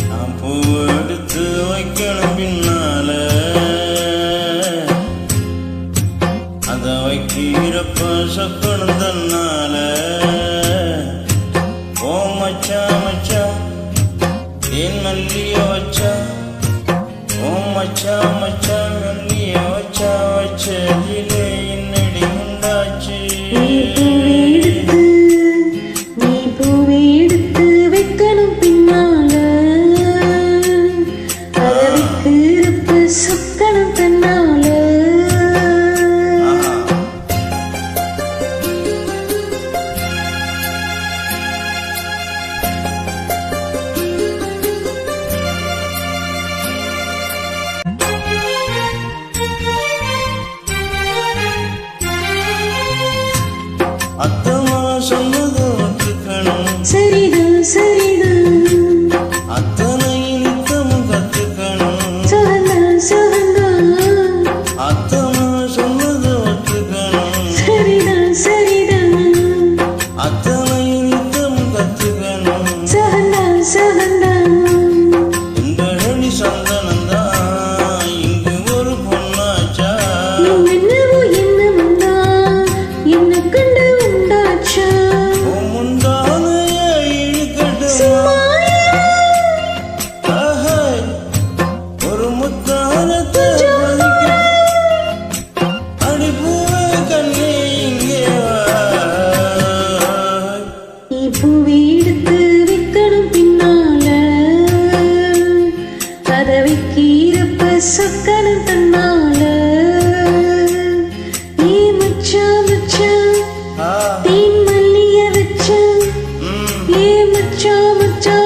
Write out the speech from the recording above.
நான் பூ எடுத்து வைக்கணும் பின்னால அத வைக்கிறப்ப சொக்கணும் தன்னால ஓ மச்சா மச்சா தேன் மல்லிய வச்சா ஓ மச்சா மச்சா மல்லிய வச்சா வச்சதிலே என்னடி உண்டாச்சு அத்தமா சொன்னது ஒத்துக்கணும் சரிதான் சரிதான் அத்தனை நித்தமும் கத்துக்கணும் சகந்தான் சகந்தான் அத்தமா சொன்னது ஒத்துக்கணும் சரிதான் சரிதான் அத்தனை நித்தமும் கத்துக்கணும் சகந்தான் சகந்தான் இந்த அழி சந்தனந்தான் இங்கு ஒரு பொண்ணாச்சா என்னவோ என்ன வந்தா என்ன கண்டு உண்டாச்சா முந்தானைய இழுக்கட்டுமா ஒரு முத்தானத்தை அடிப்பூவே கண்ணே இங்கே நீ பூவை எடுத்து வைக்கணும் பின்னால அத வைக்கிறப்ப சொக்கணும் தன்னால ஏ மச்சா மச்சா தேன் மல்லிய வச்சா ஏ மச்சா மச்சா